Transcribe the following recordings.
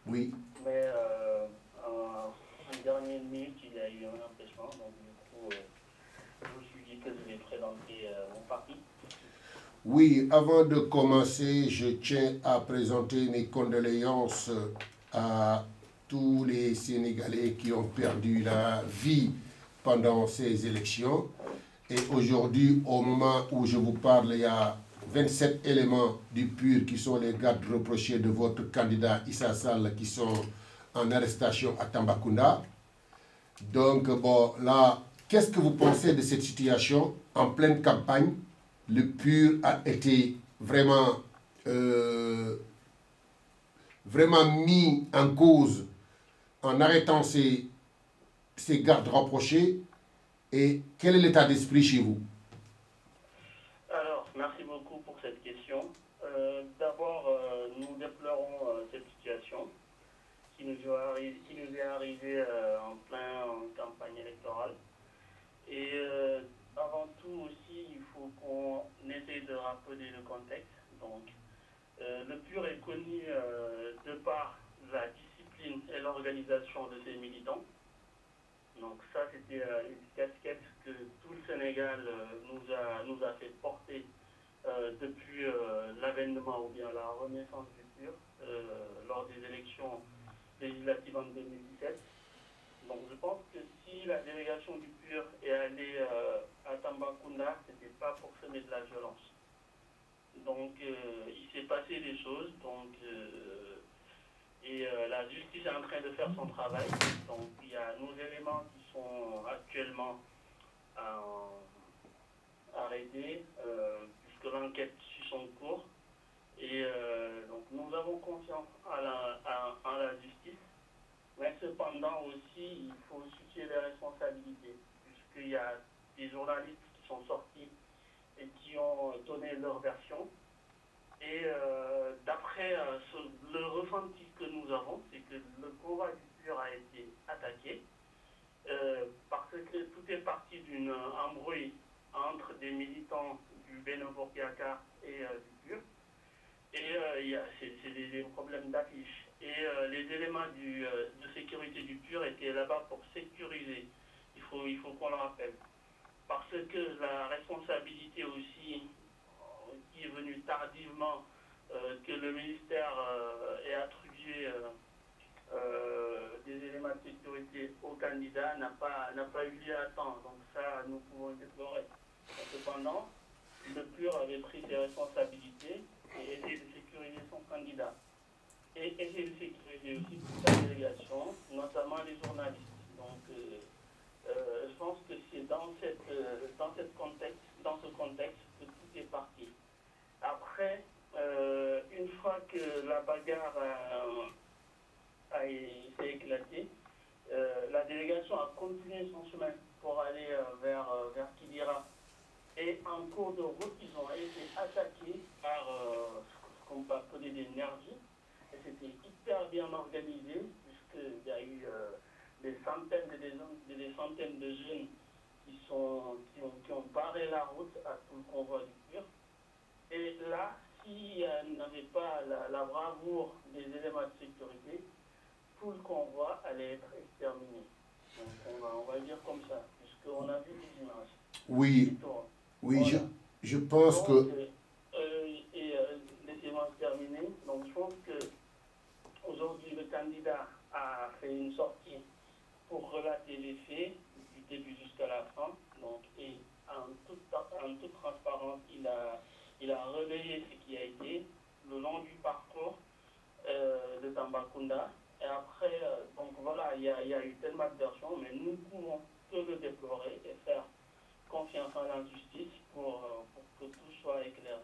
Oui. Mais en dernière minute, il y a eu un empêchement. Donc, du coup, je me suis dit que je vais présenter mon parti. Oui, avant de commencer, je tiens à présenter mes condoléances à tous les Sénégalais qui ont perdu la vie pendant ces élections. Et aujourd'hui, au moment où je vous parle, il y a 27 éléments du PUR qui sont les gardes reprochés de votre candidat Issa Sall qui sont en arrestation à Tambacounda. Donc, bon, là, qu'est-ce que vous pensez de cette situation en pleine campagne? Le PUR a été vraiment, vraiment mis en cause en arrêtant ces gardes rapprochés. Et quel est l'état d'esprit chez vous? Alors, merci beaucoup pour cette question. D'abord, nous déplorons cette situation qui nous est arrivée en pleine campagne électorale. Et avant tout aussi, il faut qu'on essaye de rappeler le contexte. Donc, le PUR est connu de par la discipline et l'organisation de ses militants. Donc ça, c'était une casquette que tout le Sénégal nous a fait porter depuis l'avènement ou bien la renaissance du PUR lors des élections législatives en 2017. Donc je pense que si la délégation du PUR est allée à Tambacounda, ce n'était pas pour semer de la violence. Donc il s'est passé des choses, la justice est en train de faire son travail. Donc il y a nos éléments qui sont actuellement arrêtés, puisque l'enquête suit son cours. Et donc nous avons confiance en la justice. Mais cependant aussi, il faut situer les responsabilités, puisqu'il y a des journalistes qui sont sortis et qui ont donné leur version. Et d'après le ressenti que nous avons, c'est que le combat du PUR a été attaqué parce que tout est parti d'une embrouille entre des militants du Benno Bokk Yakaar et du PUR. Et c'est des problèmes d'affiche. Et les éléments de sécurité du PUR étaient là-bas pour sécuriser. Il faut qu'on le rappelle. Parce que la responsabilité aussi qui est venue tardivement, que le ministère ait attribué des éléments de sécurité aux candidats n'a pas eu lieu à temps. Donc ça, nous pouvons le déplorer. Cependant, le PUR avait pris ses responsabilités et essayé de sécuriser son candidat. Et essayer de sécuriser aussi toute la délégation, notamment les journalistes. Donc, je pense que c'est dans ce contexte que tout est parti. Après, une fois que la bagarre s'est éclatée, la délégation a continué son chemin pour aller vers Kidira. Et en cours de route, ils ont été attaqués par ce qu'on peut appeler des nervis. Et c'était hyper bien organisé, puisqu'il y a eu des centaines de jeunes qui ont barré la route à tout le convoi du PUR. Et là, s'il n'y avait pas la bravoure des éléments de sécurité, tout le convoi allait être exterminé. Donc on va le dire comme ça, puisqu'on a vu des images. Oui, oui, voilà. Je pense donc, que... laissez-moi terminer. Donc je pense qu'aujourd'hui, le candidat a fait une sortie pour relater les faits du début jusqu'à la fin. Donc, et en toute transparence, il a relayé ce qui a été le long du parcours de Tambacounda. Et après, donc voilà, il y a eu tellement de versions, mais nous ne pouvons que le déplorer et faire confiance en la justice pour que tout soit éclairé.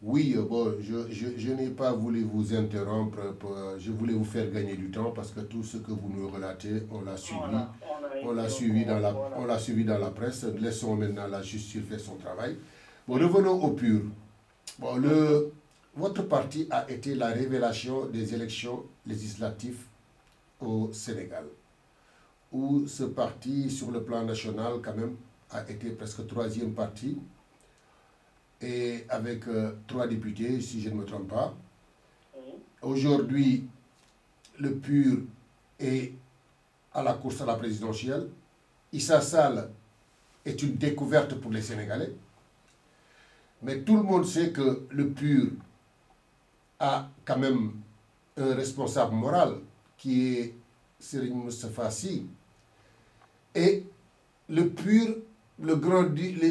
Oui, bon, je n'ai pas voulu vous interrompre, je voulais vous faire gagner du temps parce que tout ce que vous nous relatez, on l'a suivi, voilà, on l'a suivi dans la presse. Laissons maintenant la justice faire son travail. Bon, revenons au PUR. Bon, votre parti a été la révélation des élections législatives au Sénégal, où ce parti, sur le plan national, quand même, a été presque troisième parti, et avec 3 députés, si je ne me trompe pas. Aujourd'hui, le PUR est à la course à la présidentielle. Issa Sall est une découverte pour les Sénégalais. Mais tout le monde sait que le PUR a quand même un responsable moral qui est Serigne Moustapha Sy. Et le PUR,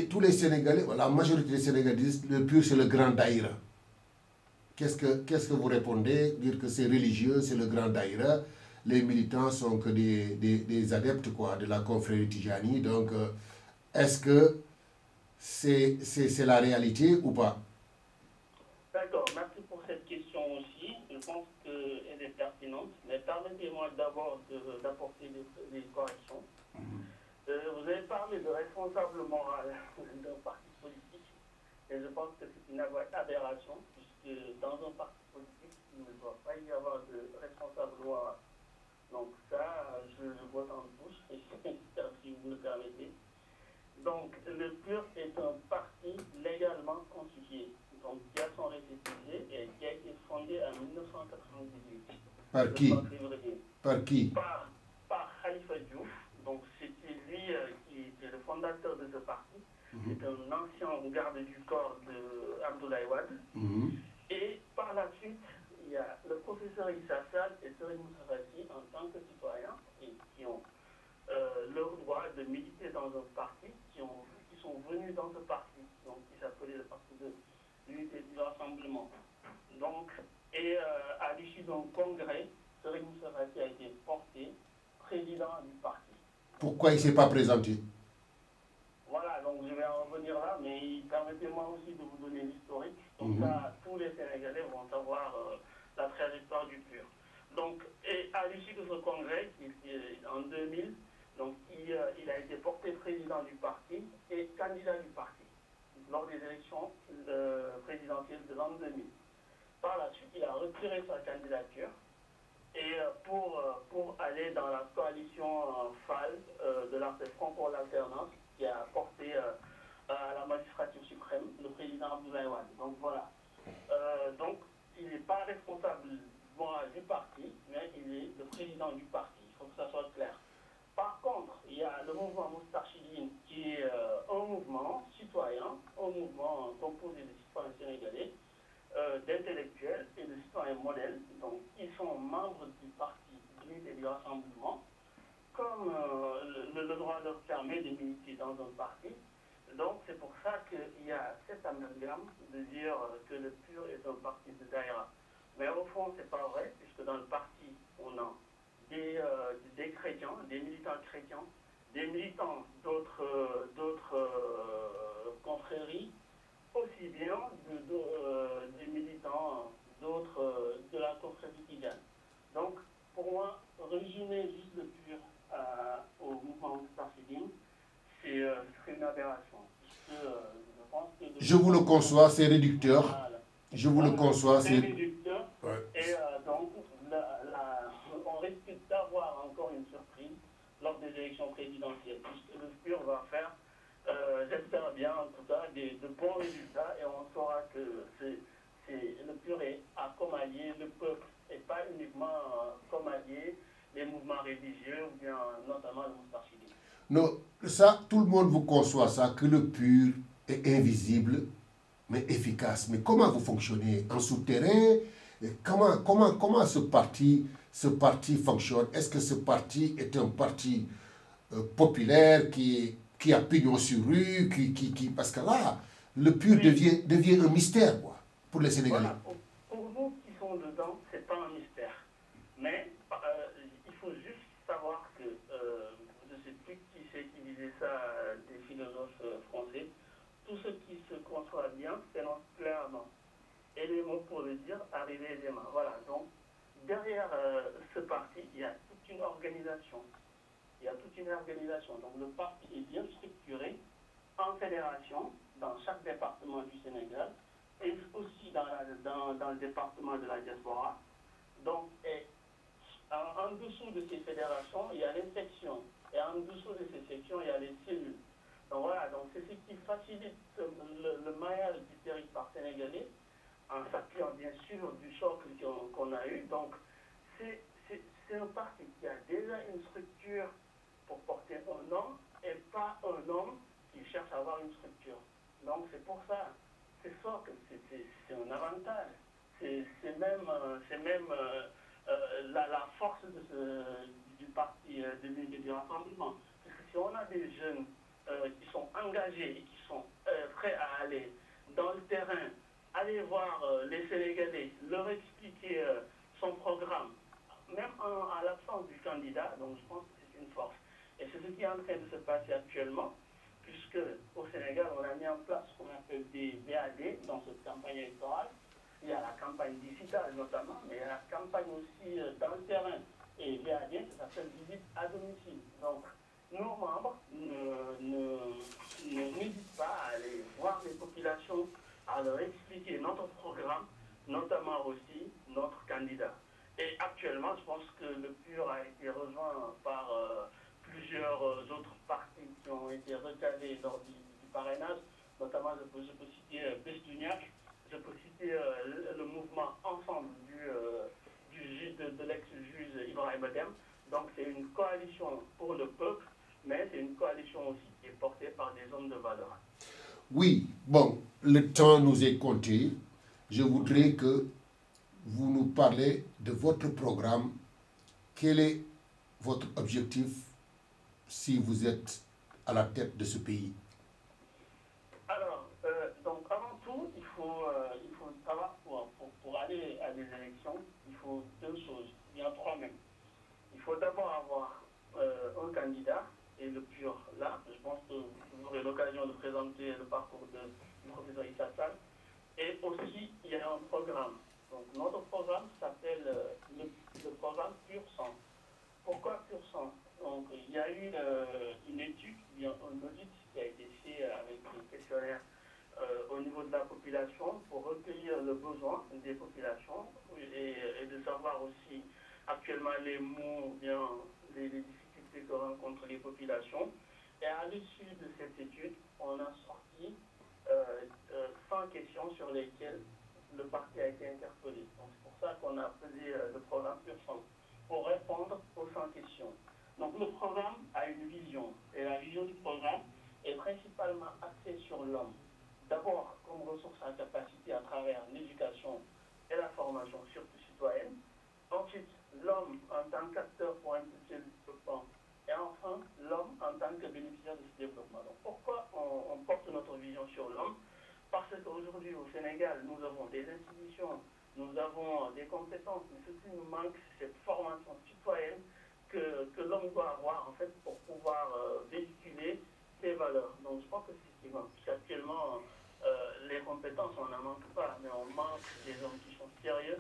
tous les Sénégalais, la majorité des Sénégalais disent le PUR c'est le grand daïra. Qu'est-ce que vous répondez? Dire que c'est religieux, c'est le grand daïra. Les militants sont que des adeptes quoi, de la confrérie Tijani. Donc, est-ce que c'est la réalité ou pas? D'accord, merci pour cette question aussi. Je pense qu'elle est pertinente, mais permettez-moi d'abord d'apporter des corrections. Vous avez parlé de responsable moral d'un parti politique, et je pense que c'est une aberration, puisque dans un parti politique, il ne doit pas y avoir de responsable moral. Donc ça, je vote en touche, et si vous me le permettez. Donc le PUR est un parti légalement constitué, donc qui a son récépissé et qui a été fondé en 1998. Par qui? Par qui? Par Khalifa Diouf. Donc c'était lui qui était le fondateur de ce parti. C'est un ancien garde du corps de Abdoulaye Wade. Et par la suite, il y a le professeur Issa Sall et Serigne Moustapha Sy en tant que citoyens et qui ont leur droit de militer dans un parti, qui sont venus dans ce parti, donc qui s'appelait le parti de l'unité du rassemblement. Donc, et à l'issue d'un congrès, Serigne Moustapha Sy a été porté président du parti. Pourquoi il ne s'est pas présenté? Voilà, donc je vais en revenir là, mais permettez-moi aussi de vous donner l'historique. Comme ça, tous les Sénégalais vont savoir la trajectoire du PUR. Donc, et à l'issue de ce congrès, en 2000, donc il a été porté président du parti et candidat du parti lors des élections présidentielles de l'an 2000. Par la suite, il a retiré sa candidature et pour aller dans la coalition FAL de la Front pour l'alternance qui a porté à la magistrature suprême le président Abdoulaye Wade. Donc voilà. Donc il n'est pas responsable du parti, mais il est le président du parti. Il faut que ça soit clair. Par contre, il y a le mouvement Moustarchidine qui est un mouvement citoyen, un mouvement composé de citoyens sénégalais, d'intellectuels et de citoyens modèles. Donc, ils sont membres du parti de l'unité du rassemblement, comme le droit leur permet de militer dans un parti. Donc, c'est pour ça qu'il y a cet amalgame de dire que le PUR est un parti de Daïra. Mais au fond, c'est pas vrai, puisque dans le parti, on a des chrétiens, des militants chrétiens, des militants d'autres confréries, aussi bien des militants d'autres de la confrérie Tidjane. Donc, pour moi, résumer juste le PUR au mouvement Moustarchidine, c'est une aberration. Puisque, je pense que je vous le conçois, c'est réducteur. Voilà. Je vous le conçois, c'est réducteur. Ouais. Et donc, on risque d'avoir encore une surprise lors des élections présidentielles, puisque le PUR va faire, j'espère bien en tout cas, de bons résultats, et on saura que le PUR a comme allié le peuple, et pas uniquement comme allié les mouvements religieux, ou bien notamment le Moustarchidine. Non, ça, tout le monde vous conçoit ça, que le PUR est invisible, mais efficace. Mais comment vous fonctionnez en souterrain? Comment ce parti fonctionne? Est-ce que ce parti est un parti populaire qui a pignon sur rue, parce que là, le PUR devient un mystère quoi, pour les Sénégalais. Voilà. Pour nous qui sont dedans, c'est pas un mystère. Mais il faut juste savoir que, je ne sais plus qui c'est qui disait ça, des philosophes français, tout ce qui se conçoit bien s'énonce clairement. Et les mots pour le dire arrivent aisément. Voilà, donc derrière ce parti, il y a toute une organisation. Donc le parti est bien structuré en fédération dans chaque département du Sénégal et aussi dans le département de la diaspora. Donc, en dessous de ces fédérations, il y a les sections. Et en dessous de ces sections, il y a les cellules. Donc voilà, donc c'est ce qui facilite le maillage du territoire sénégalais, en s'appuyant bien sûr du socle qu'on a eu. Donc c'est c'est un parti qui a déjà une structure pour porter un homme et pas un homme qui cherche à avoir une structure. Donc c'est pour ça, c'est ça que c'est un avantage. C'est même la force du parti de l'unité du rassemblement. Parce que si on a des jeunes qui sont engagés et qui sont prêts à aller dans le terrain, aller voir les Sénégalais, leur expliquer son programme, même à l'absence du candidat, donc je pense que c'est une force. Et c'est ce qui est en train de se passer actuellement, puisque au Sénégal, on a mis en place ce qu'on appelle des VAD dans cette campagne électorale. Il y a la campagne digitale notamment, mais il y a la campagne aussi dans le terrain. Et VAD, ça s'appelle visite à domicile. Donc, nos membres n'hésitent pas à aller voir les populations, à leur expliquer notre programme, notamment aussi notre candidat. Et actuellement, je pense que le PUR a été rejoint par plusieurs autres partis qui ont été recalés lors du parrainage. Notamment, je peux citer Bestuniac, je peux citer le mouvement Ensemble de l'ex-juge Ibrahim Adem. Donc, c'est une coalition pour le peuple, mais c'est une coalition aussi qui est portée par des hommes de valeur. Oui, bon, le temps nous est compté. Je voudrais que vous nous parlez de votre programme. Quel est votre objectif si vous êtes à la tête de ce pays? Alors, donc avant tout, il faut savoir pour aller à des élections, il faut deux choses, il y en a trois même. Il faut d'abord avoir un candidat, et le PUR là, je pense que vous aurez l'occasion de présenter le parcours du professeur Issa Sall. Et aussi, il y a un programme. Donc, notre programme s'appelle le programme Pur Sang. Pourquoi Pur Sang? Donc, il y a eu une étude, un audit qui a été fait avec des questionnaires au niveau de la population pour recueillir le besoin des populations et de savoir aussi actuellement les maux, bien les difficultés que rencontrent les populations. Et à l'issue de cette étude, on a sorti 100 questions sur lesquelles le parti a été interpellé. Donc c'est pour ça qu'on a appelé le programme Pur Sang, pour répondre aux 100 questions. Donc le programme a une vision, et la vision du programme est principalement axée sur l'homme. D'abord, comme ressource à capacité à travers l'éducation et la formation, surtout citoyenne. Ensuite, l'homme en tant qu'acteur pour impulser le développement. Et enfin, l'homme en tant que bénéficiaire de ce développement. Donc pourquoi on porte notre vision sur l'homme? Parce qu'aujourd'hui, au Sénégal, nous avons des institutions, nous avons des compétences, mais ce qui nous manque, c'est cette formation citoyenne que l'homme doit avoir, en fait, pour pouvoir véhiculer ses valeurs. Donc, je pense que c'est ce qui manque. Actuellement, les compétences, on n'en manque pas, mais on manque des hommes qui sont sérieux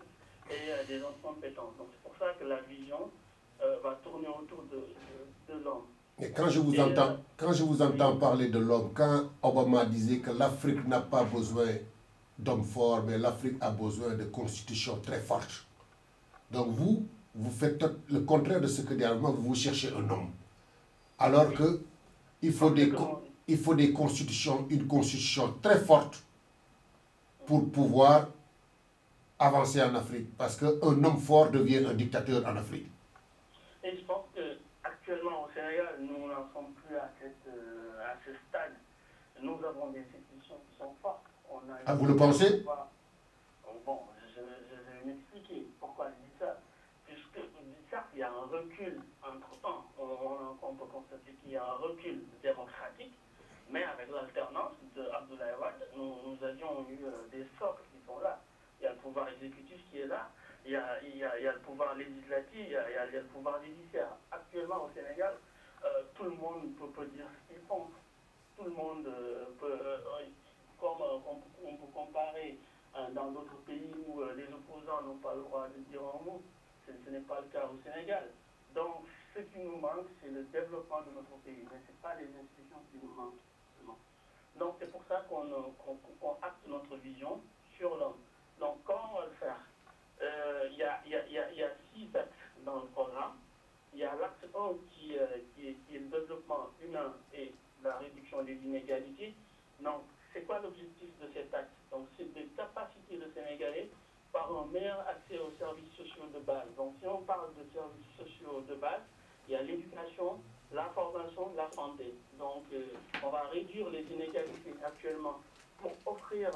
et des hommes compétents. Donc, c'est pour ça que la vision va tourner autour de l'homme. Et quand je vous entends parler de l'homme, quand Obama disait que l'Afrique n'a pas besoin d'hommes forts, mais l'Afrique a besoin de constitutions très fortes. Donc vous faites le contraire de ce que dit Obama, vous cherchez un homme. Alors que il faut des constitutions, une constitution très forte pour pouvoir avancer en Afrique. Parce qu'un homme fort devient un dictateur en Afrique. Et je pense qu'actuellement au Sénégal, nous n'en sommes plus à ce stade. Nous avons des institutions qui sont fortes. Vous le pensez? Bon, je vais m'expliquer pourquoi je dis ça. Puisque, certes, il y a un recul entre-temps. On peut constater qu'il y a un recul démocratique, mais avec l'alternance de Abdoulaye Wade, nous avions eu des socles qui sont là. Il y a le pouvoir exécutif qui est là. Il y a le pouvoir législatif, il y a le pouvoir judiciaire. Actuellement, au Sénégal, tout le monde peut dire ce qu'il pense. Tout le monde peut, comme on peut comparer dans d'autres pays où les opposants n'ont pas le droit de dire un mot. Ce n'est pas le cas au Sénégal. Donc, ce qui nous manque, c'est le développement de notre pays, mais ce n'est pas les institutions qui nous manquent. Donc, c'est pour ça qu'on acte notre vision sur l'homme. Donc, comment on va le faire? Il y a 6 axes dans le programme. Il y a l'axe 1 qui est le développement humain et la réduction des inégalités. Donc, c'est quoi l'objectif de cet axe? Donc, c'est de capaciter le Sénégalais par avoir un meilleur accès aux services sociaux de base. Donc si on parle de services sociaux de base, il y a l'éducation, la formation, la santé. Donc on va réduire les inégalités actuellement pour offrir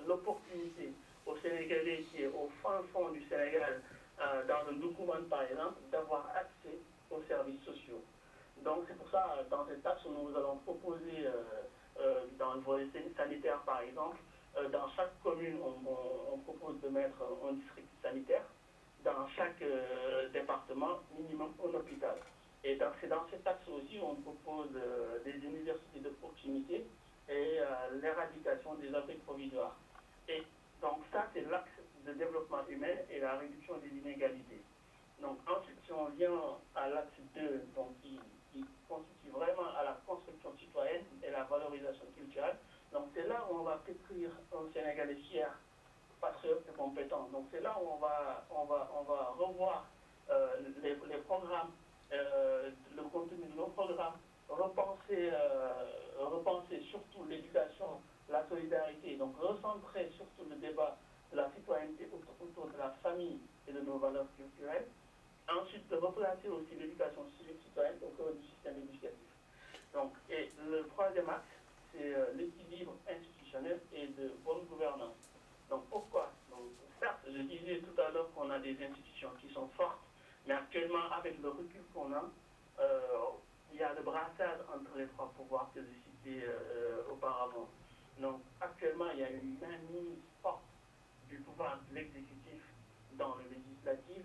l'opportunité aux Sénégalais qui est au fin fond du Sénégal, dans un document par exemple, d'avoir accès aux services sociaux. Donc c'est pour ça, dans cet axe, nous allons proposer, dans le volet sanitaire par exemple, dans chaque commune, on propose de mettre un district sanitaire. Dans chaque département, minimum un hôpital. Et c'est dans cet axe aussi on propose des universités de proximité et l'éradication des abris provisoires. Et donc ça, c'est l'axe de développement humain et la réduction des inégalités. Donc ensuite, si on vient à l'axe 2, donc, qui constitue vraiment à la construction citoyenne et la valorisation culturelle, donc c'est là où on va pétrir un Sénégalais fier, patriote et compétent. Donc c'est là où on va revoir les programmes, le contenu de nos programmes, repenser surtout l'éducation, la solidarité, donc recentrer surtout le débat de la citoyenneté autour de la famille et de nos valeurs culturelles. Ensuite, de replacer aussi l'éducation citoyenne au cœur du système éducatif. Donc, et le troisième axe, c'est l'équilibre institutionnel et de bonne gouvernance. Donc pourquoi? Donc, certes, je disais tout à l'heure qu'on a des institutions qui sont fortes, mais actuellement, avec le recul qu'on a, il y a le brassage entre les trois pouvoirs que j'ai cités auparavant. Donc actuellement, il y a une mainmise forte du pouvoir de l'exécutif dans le législatif.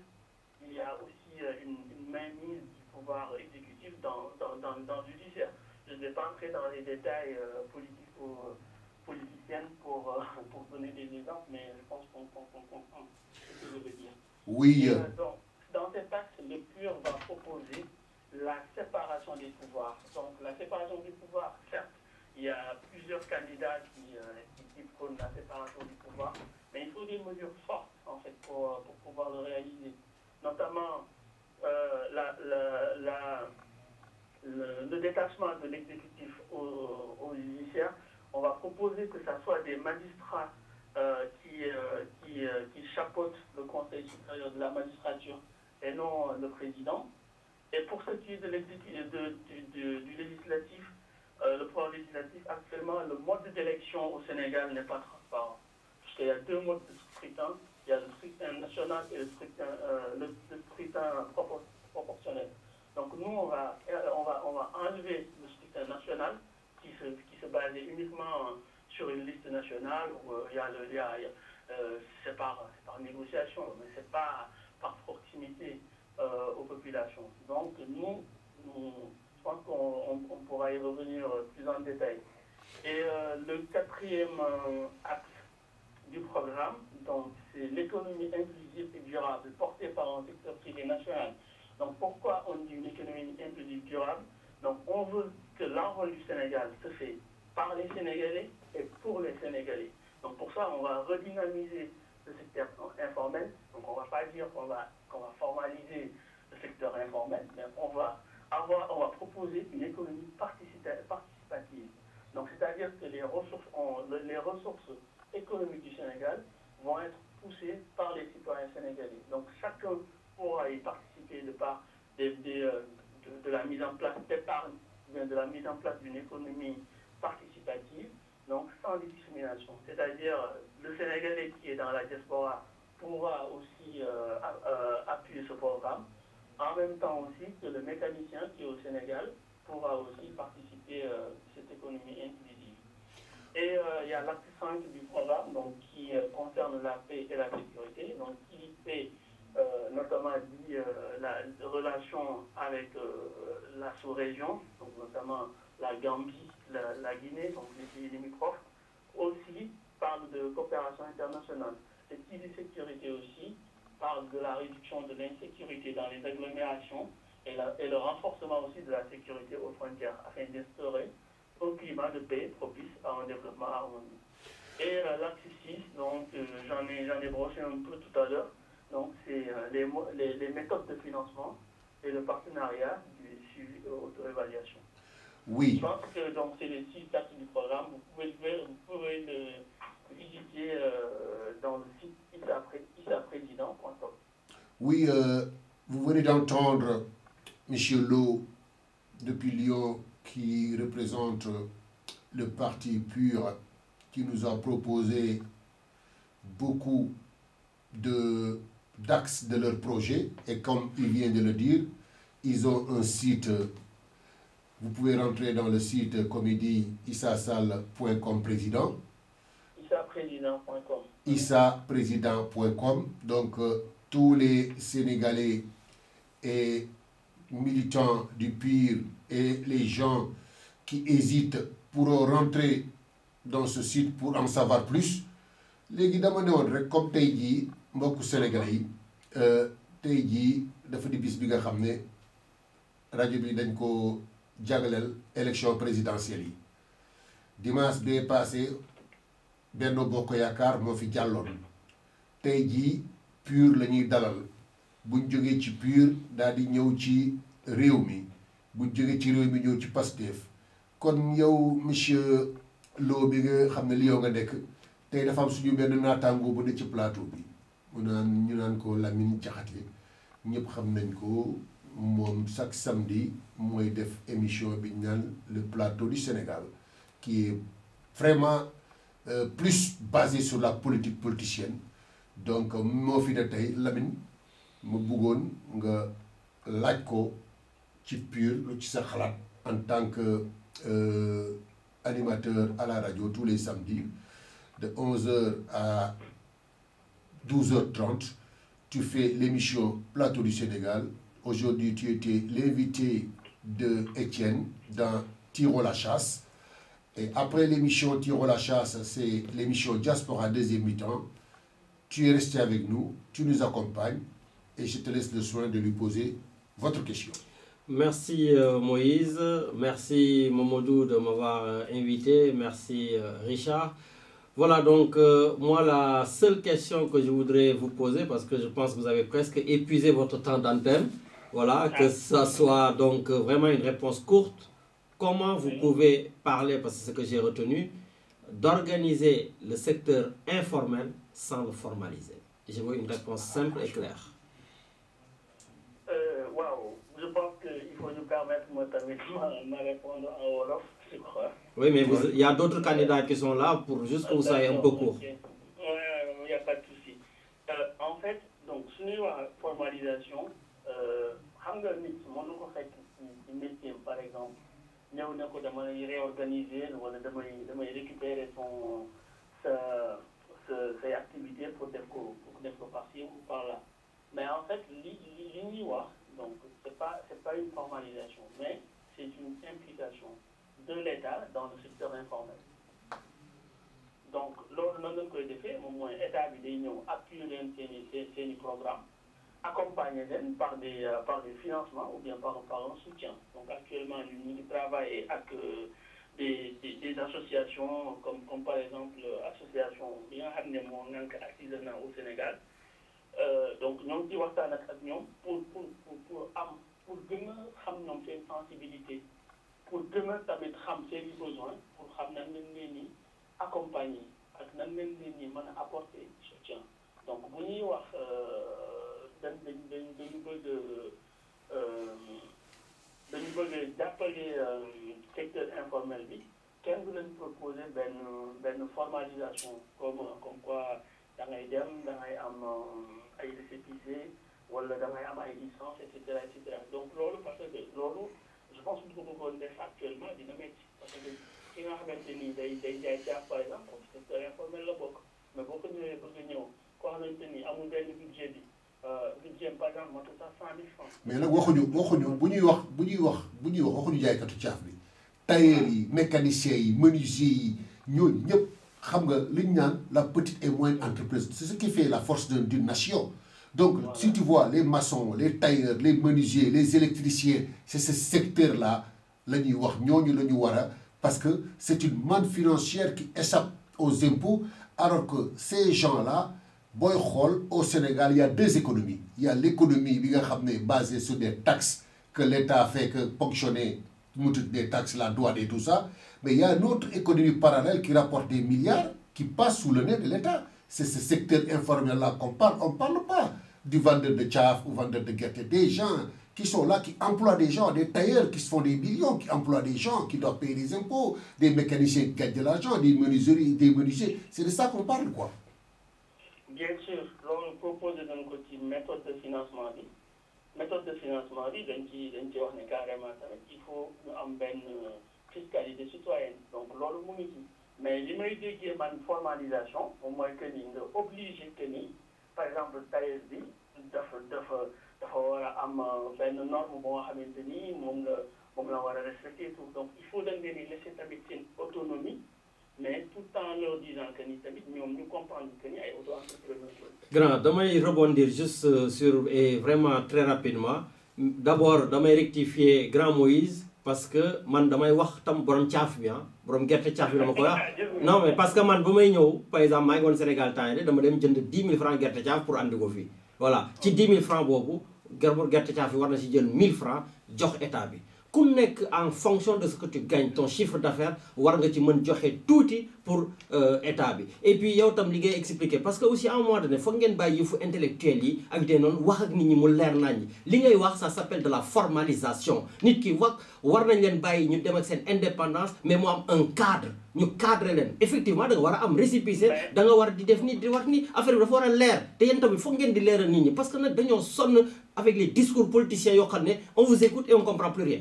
Il y a aussi une mainmise du pouvoir exécutif dans le judiciaire. Je ne vais pas entrer dans les détails politiciennes pour donner des exemples, mais je pense qu'on comprend ce que je veux dire. Oui. Donc, dans cet axe, le PUR va proposer la séparation des pouvoirs. Donc, la séparation des pouvoirs, certes, il y a plusieurs candidats qui prônent la séparation du pouvoir, mais il faut des mesures fortes, en fait, pour pouvoir le réaliser. Notamment, le détachement de l'exécutif au judiciaire. On va proposer que ce soit des magistrats qui chapeautent le Conseil supérieur de la magistrature et non le président. Et pour ce qui est du législatif, le pouvoir législatif, actuellement, le mode d'élection au Sénégal n'est pas transparent. Parce qu'il y a deux modes de scrutin. Il y a le scrutin national et le scrutin proportionnel. Donc nous, on va enlever le scrutin national qui se basait uniquement sur une liste nationale où c'est par négociation, mais c'est pas par proximité aux populations. Donc nous, je pense qu'on pourra y revenir plus en détail. Et le quatrième axe du programme, donc c'est l'économie inclusive et durable portée par un secteur privé national. Donc pourquoi on dit une économie inclusive durable? Donc on veut que l'envol du Sénégal se fait par les Sénégalais et pour les Sénégalais. Donc pour ça, on va redynamiser le secteur informel. Donc on ne va pas dire qu'on va formaliser le secteur informel, mais on va proposer une économie participative. Donc c'est-à-dire que les ressources économiques du Sénégal vont être poussées par les citoyens sénégalais. Donc chacun pourra y participer de par de la mise en place d'épargne, de la mise en place d'une économie participative, donc sans discrimination. C'est-à-dire le Sénégalais qui est dans la diaspora pourra aussi appuyer ce programme, en même temps aussi que le mécanicien qui est au Sénégal pourra aussi participer à cette économie inclusive. Et il y a l'acte 5 du programme donc, qui concerne la paix et la sécurité. Donc qui paix notamment dit la relation avec la sous-région, donc notamment la Gambie, la Guinée, donc les pays limitrophes, aussi parle de coopération internationale. Et qui dit sécurité aussi parle de la réduction de l'insécurité dans les agglomérations et le renforcement aussi de la sécurité aux frontières afin d'instaurer un climat de paix propice à un développement harmonieux. Et l'axe 6, donc j'en ai brossé un peu tout à l'heure, donc c'est les méthodes de financement et le partenariat du suivi et auto-évaluation. Oui. Je pense que donc c'est les 6 axes du programme, vous pouvez le publicité dans le site isaprésident.com. Oui, vous venez d'entendre M. Lo depuis Lyon qui représente le parti PUR qui nous a proposé beaucoup d'axes de leur projet et comme il vient de le dire, ils ont un site, vous pouvez rentrer dans le site comme il dit issasal.com président. Issaprésident.com. Issaprésident.com. Donc tous les Sénégalais et militants du PUR et les gens qui hésitent pourront rentrer dans ce site pour en savoir plus. Léegi dama ne woon rek comme tey jii mbokku Sénégalais yi tey jii dafa di bis bi nga xam ne rajo bi dañ ko jagleel élection présidentielle yi dimanche bee passé Benno Bokk Yaakaar moo fi jàlloon tey jii PUR la ñuy dalal buñ jógee ci PUR daal di ñëw ci réew mi buñ jógee ci réew mi ñëw ci Pastef kon yow monsieur Lo bi nga xam ne li yow nga nekk tey dafa am suñu benn naataango bu ne ci plateau bi ñu naan ko Lamine Diakhaté ñëpp xam nañ ko moom chaque samedi mooy def émission bi ñu naan le plateau du Sénégal qui est vraiment plus basé sur la politique politicienne donc moo fi ne tey Lamine ma bëggoon nga laaj ko ci PUR lu ci sa xalaat en tant que animateur à la radio tous les samedis de 11h à 12h30 tu fais l'émission Plateau du Sénégal. Aujourd'hui tu étais l'invité de Étienne dans Tiro la chasse et après l'émission Tiro la chasse c'est l'émission Diaspora deuxième mi-temps. Tu es resté avec nous, tu nous accompagnes et je te laisse le soin de lui poser votre question. Merci Moïse, merci Momodou de m'avoir invité, merci Richard. Voilà donc moi la seule question que je voudrais vous poser parce que je pense que vous avez presque épuisé votre temps d'antenne, voilà, que ça soit donc vraiment une réponse courte. Comment vous pouvez parler, parce que c'est ce que j'ai retenu, d'organiser le secteur informel sans le formaliser? Je veux une réponse simple et claire. Je pense qu'il faut nous permettre, moi, de me répondre en Wolof, je crois. Oui, mais il y a d'autres candidats qui sont là pour juste que vous soyez un peu court. Okay. Il n'y a pas de souci. En fait, donc, ce n'est pas formalisation. Xam nga nit mën na ko fekk ci métier par exemple ñëw na ko damay réorganiser wala damay récupérer ses activités pour def ko par-ci ou par-là. Mais en fait li ñuy wax donc c'est pas une formalisation mais c'est une implication de l'État dans le secteur informel. Donc loolu nan lañ koy defee moom mooy état bi day ñëw appuyer leen seeni programme accompagner leen par des financements ou bien par un soutien. Donc actuellement ñu ngi travailler avec des associations comme par exemple association bi nga xam ne moo ngànk artisanat au Sénégal. Donc ñoo ngi ci waxtaan ak ñoom pour gën a xam ñoom seen sensibilité pour gën a tamit xam seen besoin pour xam nan lañ leen ni accompagner ak nan lañ leen ni mën a apporter soutien. Donc bu ñuy wax dañu bëgg jàppale secteur informel bi kenn du leen proposer benn formalisation comme quoi da ngay dem da ngay am ay récépissé wala da ngay am ay licence et cetera. Donc loolu parce que loolu je pense que bu ko bëggoon def actuellement dina métti parce que ki nga xamante ni day jaay caaf par exemple secteur informel la bokk mais boo ko ñëwee bëgg a ñëw koo xamante ni amul benn budget bi budget par exemple moo tax 100 000 francs. mais nag waxuñu bu ñuy wax waxuñu jaaykatu caaf bi tailleur yi mécaniciens yi menuisier yi ñooñu ñëpp xam nga li ñu naan la petite et moyenne entreprise c'est ce qui fait la force d'une nation. Donc voilà. Si tu vois les maçons les tailleurs les menuisiers les électriciens c'est ce secteur là la ñuy wax ñooñu la ñu war a parce que c'est une manne financière qui échappe aux impôts alors que ces gens là booy xool au Sénégal il y a deux économies il y a l'économie bi nga xam ne basée sur des taxes que l'État fait que ponctionner mu tudd des taxes la douane et tout ça mais il y a une autre économie parallèle qui rapporte des milliards qui passe sous le nez de l'État. C'est ce secteur informel-là qu'on parle. On ne parle pas du vendeur de tchaf ou vendeur de gâteaux. Des gens qui sont là, qui emploient des gens, des tailleurs qui se font des millions, qui emploient des gens, qui doivent payer des impôts, des mécaniciens qui gagnent de l'argent, des menuisiers. C'est de ça qu'on parle, quoi. Bien sûr, on propose d'un côté une méthode de financement. Méthode de financement, carrément, il faut une fiscalité citoyenne. Donc, mais l'immédiat qui est une formalisation, au moins que nous obligé que nous, par exemple, tailleur bi, dafa am ben norme bo xamanteni mom la wara respecter tout. Donc il faut donc laisser tamit une autonomie, mais tout en leur disant que ni tamit ñom ñu comprendre que ni ay auto-entrepreneurs. Grand, damay rebondir juste sur et vraiment très rapidement. D'abord damay rectifier Grand Moïse parce que man damay wax tam borom tiaf bi borom gerte tiaf bi dama ko wax. Non mais parce que man bu may ñew par exemple ma ngi won Sénégal temps yi dama dem jënd 10 000 francs gerte tiaf pour andi ko fi. Voilà, ci 10 000 francs bobu gerte tiaf bi war na ci jël 1000 francs jox état bi. Ku nekk en fonction de ce que tu gagnes ton chiffre d'affaires war nga ci mën joxe touti pour état bi. Et puis yow tam li ngay expliquer parce que aussi à un moment donné foog ngeen bàyyi yëfu intellectuel yi ak des noonu wax ak nit ñi mu leer nañ li ngay wax ça s'appelle de la formalisation. Nit ki wax war nañ leen bàyyi ñu dem ak seen indépendance mais mu am un cadre ñu cadre leen effectivement da nga war a am récépissé da nga war di def ni di wax ni affaire bi dafa war a leer te yéen tamit foog ngeen di leeral nit ñi parce que nag dañoo sonn avec les discours politiciens yoo xam ne on vous écoute et on comprend plus rien.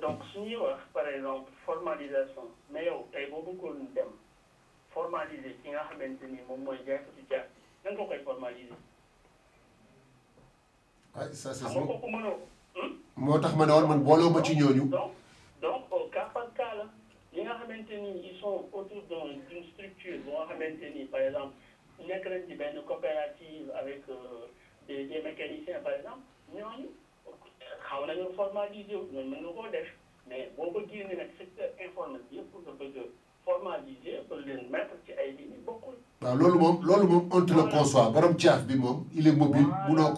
Donc, si par exemple, formalisation, mais il y a beaucoup de thèmes. Formaliser, qui a maintenu mon moyen de faire, il faut formaliser. Ça, c'est ça. Moi, je suis donc, au cas par cas, les gens ils sont autour d'une structure, par exemple, une coopérative avec des mécaniciens, par exemple, xaw nañu formaliser ñoom mën nga koo def mais boo ko génnee nag secteur informel bi yëpp nga bëgg a formaliser pour leen mettre ci ay lignes bokkul. waaw loolu moom on te le conçoit borom caaf bi moom il est mobile munoo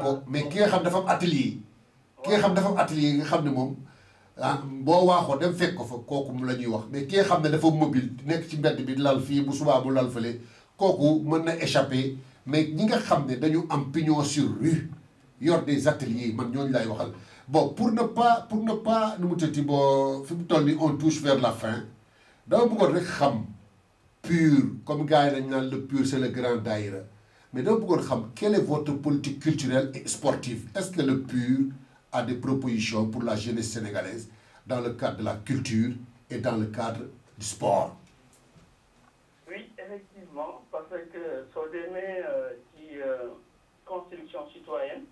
ko mais ki nga xam dafa am atelier ki nga xam dafa am atelier nga xam ne moom boo waaxoo dem fekk ko fa kooku mu la ñuy wax mais ki nga xam ne dafa mobile nekk ci mbedd bi lal fii bu subaa mu lal fële kooku mën na échapper mais ñi nga xam ne dañu am pignon sur rue yor des ateliers man ñooñu lay waxal bon pour ne pas nu mu tëtti boo fi mu toll ni on touche vers la fin dama bëggoon rek xam PUR comme gars yi dañ naan le PUR c'est le grand daïra mais dama bëggoon xam quelle est votre politique culturelle et sportive. Est-ce que le PUR a des propositions pour la jeunesse sénégalaise dans le cadre de la culture et dans le cadre du sport? Oui, effectivement, parce que sur des qui construction citoyenne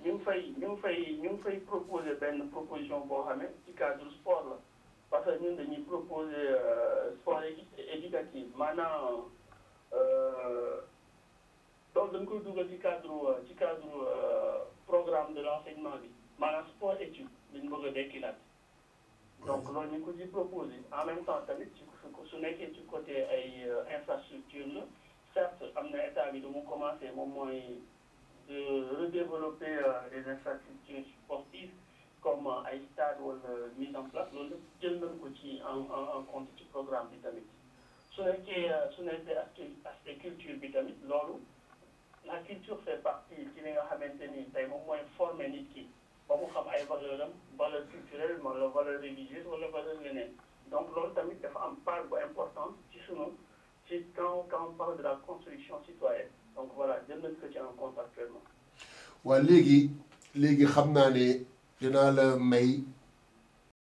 ñu ngi fay proposer benn proposition boo xam ne ci cadre sport la parce que ñun dañuy proposer sport éducatif maanaam donc dañ koy dugal ci cadre programme de l'enseignement bi maanaam sport étude lañ bëgg a dekkilaat donc loolu ñu ngi ko ci proposer en même temps tamit su nekkee ci côté ay infrastructure la certes am na état bi du mu commencé moom mooy de redévelopper les infrastructures sportives comme ay stade wala mise en place loolu jël nañ ko ci en compte ci programme bi tamit su nekkee aspect culture bi tamit loolu la culture fait partie ci li nga xamante ni tey moom mooy former nit ki ba mu xam ay valeur culturelle wala valeur religieuse wala valeur yeneen donc loolu tamit dafa am part bu importante ci sunu ci quand on parle de la construction citoyenne. Donc voilà, jël nañ ko ci en compte actuellement. waaw léegi xam naa ne dinaa la may